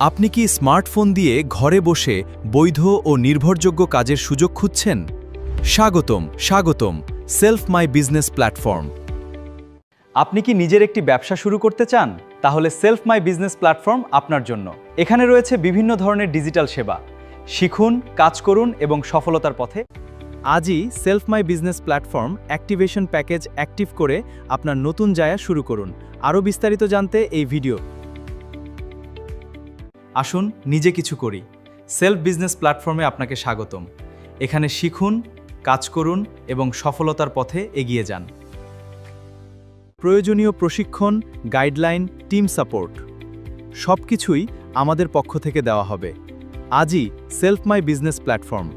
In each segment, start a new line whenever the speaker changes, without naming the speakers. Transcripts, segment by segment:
আপনি কি স্মার্টফোন দিয়ে ঘরে বসে বৈধ ও নির্ভরযোগ্য কাজের সুযোগ খুঁজছেন? স্বাগতম সেলফ মাই বিজনেস প্ল্যাটফর্ম।
আপনি কি নিজের একটি ব্যবসা শুরু করতে চান? তাহলে সেলফ মাই বিজনেস প্ল্যাটফর্ম আপনার জন্য। এখানে রয়েছে বিভিন্ন ধরনের ডিজিটাল সেবা। শিখুন, কাজ করুন এবং সফলতার পথে। আজই self my business platform activation package active করে আপনার নতুন জায়গা শুরু করুন। আরও বিস্তারিত জানতে এই ভিডিও। আসুন নিজে কিছু করি। সেলফ বিজনেস প্ল্যাটফর্মে আপনাকে স্বাগতম। এখানে শিখুন, কাজ করুন এবং সফলতার পথে এগিয়ে যান। প্রয়োজনীয় প্রশিক্ষণ, গাইডলাইন, টিম সাপোর্ট সবকিছুই আমাদের পক্ষ থেকে দেওয়া হবে। আজই সেলফ মাই বিজনেস প্ল্যাটফর্ম।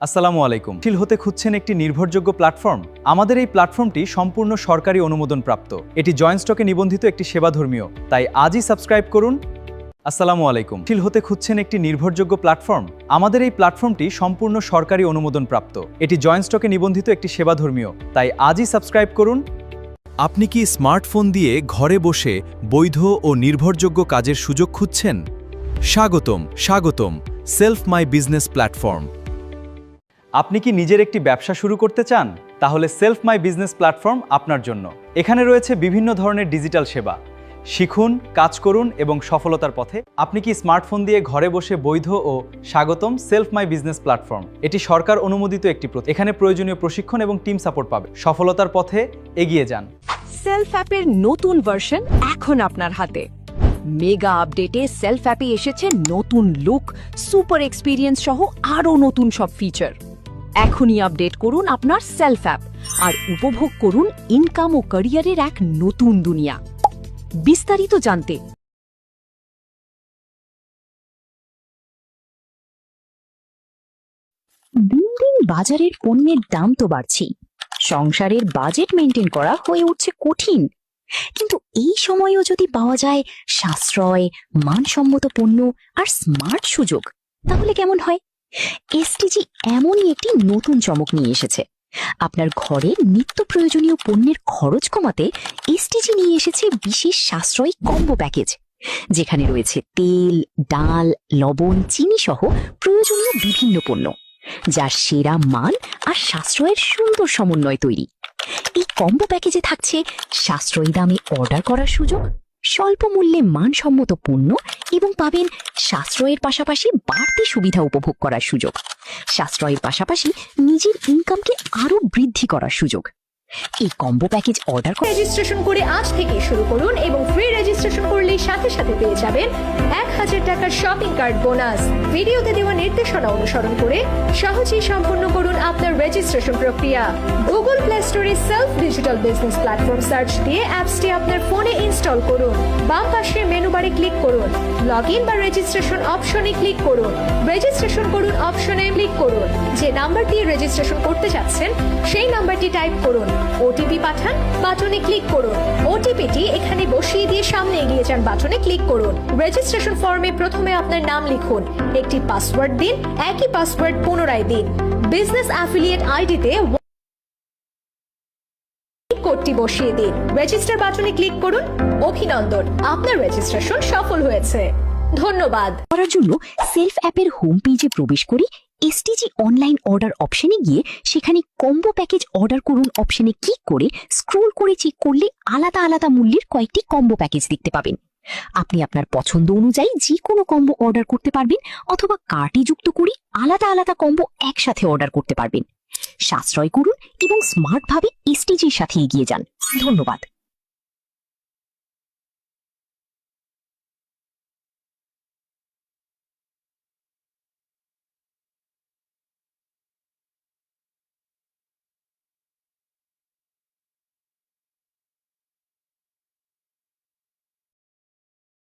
আসসালামু আলাইকুম। শিল হতে খুঁজছেন একটি নির্ভরযোগ্য প্ল্যাটফর্ম? আমাদের এই প্ল্যাটফর্মটি সম্পূর্ণ সরকারি অনুমোদনপ্রাপ্ত। এটি জয়েন্ট স্টকে নিবন্ধিত একটি সেবাধর্মীয়, তাই আজই সাবস্ক্রাইব করুন। আসসালামু আলাইকুম। শিল হতে খুঁজছেন একটি নির্ভরযোগ্য প্ল্যাটফর্ম? আমাদের এই প্ল্যাটফর্মটি সম্পূর্ণ সরকারি অনুমোদনপ্রাপ্ত। এটি জয়েন্ট স্টকে নিবন্ধিত একটি সেবাধর্মীয়, তাই আজই সাবস্ক্রাইব করুন।
আপনি কি স্মার্টফোন দিয়ে ঘরে বসে বৈধ ও নির্ভরযোগ্য কাজের সুযোগ খুঁজছেন? স্বাগতম সেলফ মাই বিজনেস প্ল্যাটফর্ম।
আপনি কি নিজের একটি ব্যবসা শুরু করতে চান? তাহলে সেলফ মাই বিজনেস প্ল্যাটফর্ম আপনার জন্য। এখানে রয়েছে বিভিন্ন ধরনের ডিজিটাল সেবা। শিখুন, কাজ করুন এবং সফলতার পথে। আপনি কি স্মার্টফোন দিয়ে ঘরে বসে বৈধ ও স্বাগতম সেলফ মাই বিজনেস প্ল্যাটফর্ম। এটি সরকার অনুমোদিত একটি এখানে প্রয়োজনীয় প্রশিক্ষণ এবং টিম সাপোর্ট পাবে। সফলতার পথে এগিয়ে যান।
সেলফ অ্যাপের নতুন ভার্সন এখন আপনার হাতে। মেগা আপডেটে সেলফ অ্যাপে এসেছে নতুন লুক, সুপার এক্সপিরিয়েন্স সহ আরও নতুন সব ফিচার। এখনই আপডেট করুন আপনার সেলফ অ্যাপ আর উপভোগ করুন ইনকাম ও ক্যারিয়ারের এক নতুন দুনিয়া। বিস্তারিত জানতে দিন দিন বাজারের পণ্যের দাম তো বাড়ছেই, সংসারের বাজেট মেনটেন করা হয়ে উঠছে কঠিন। কিন্তু এই সময়ও যদি পাওয়া যায় সাশ্রয়, মানসম্মত পণ্য আর স্মার্ট সুযোগ, তাহলে কেমন হয়? এসটিজি এমনই একটি নতুন চমক নিয়ে এসেছে। আপনার ঘরের নিত্য প্রয়োজনীয় পণ্যের খরচ কমাতে এসটিজি নিয়ে এসেছে বিশেষ সাশ্রয়ী কম্বো প্যাকেজ, যেখানে রয়েছে তেল, ডাল, লবণ, চিনি সহ প্রয়োজনীয় বিভিন্ন পণ্য, যার সেরা মান আর সাশ্রয়ের সুন্দর সমন্বয় তৈরি। এই কম্বো প্যাকেজে থাকছে সাশ্রয়ী দামে অর্ডার করার সুযোগ, স্বল্প মূল্যে মানসম্মত পণ্য এবং পাবেন সাশ্রয়ের পাশাপাশি বাড়তি সুবিধা উপভোগ করার সুযোগ। সাশ্রয়ের পাশাপাশি নিজের ইনকামকে আরো বৃদ্ধি করার সুযোগ। এই কম্বো প্যাকেজ অর্ডার করে
রেজিস্ট্রেশন করে আজ থেকে শুরু করুন এবং ফ্রি রেজিস্ট্রেশন করলেই সাথে সাথে পেয়ে যাবেন 1000 টাকার শপিং কার্ড বোনাস। ভিডিওতে দেওয়া নির্দেশনা অনুসরণ করে সহজেই সম্পূর্ণ করুন আপনার রেজিস্ট্রেশন প্রক্রিয়া। গুগল প্লে স্টোরে self digital business platform search দিয়ে অ্যাপসটি আপনার ফোনে ইনস্টল করুন। বাম পাশের মেনু বারে ক্লিক করুন, লগ ইন বা রেজিস্ট্রেশন অপশনে ক্লিক করুন। রেজিস্ট্রেশন করুন অপশনে ক্লিক করুন। যে নাম্বার দিয়ে রেজিস্ট্রেশন করতে যাচ্ছেন সেই নাম্বারটি টাইপ করুন। ওটিপি পাঠান বাটনে ক্লিক করুন। ওটিপিটি এখানে বসিয়ে দিয়ে সামনে এগিয়ে যান বাটনে ক্লিক করুন। রেজিস্ট্রেশন ফর্মে প্রথমে আপনার নাম লিখুন, একটি পাসওয়ার্ড দিন, একই পাসওয়ার্ড পুনরায় দিন। বিজনেস অ্যাফিলিয়েট আইডিতে কোডটি বসিয়ে দিন। রেজিস্টার বাটনে ক্লিক করুন। অভিনন্দন, আপনার রেজিস্ট্রেশন সফল হয়েছে। ধন্যবাদ।
করার জন্য সেলফ অ্যাপের হোম পেজে প্রবেশ করি এসটিজি অনলাইন অর্ডার অপশনে গিয়ে সেখানে কম্বো প্যাকেজ অর্ডার করুন অপশনে ক্লিক করে স্ক্রল করে চেক করলে আলাদা আলাদা মূল্যের কয়েকটি কম্বো প্যাকেজ দেখতে পাবেন। আপনি আপনার পছন্দ অনুযায়ী যে কোনো কম্বো অর্ডার করতে পারবেন অথবা কার্টে যুক্ত করে আলাদা আলাদা কম্বো একসাথে অর্ডার করতে পারবেন। সাশ্রয় করুন এবং স্মার্টভাবে এসটিজির সাথে এগিয়ে যান। ধন্যবাদ।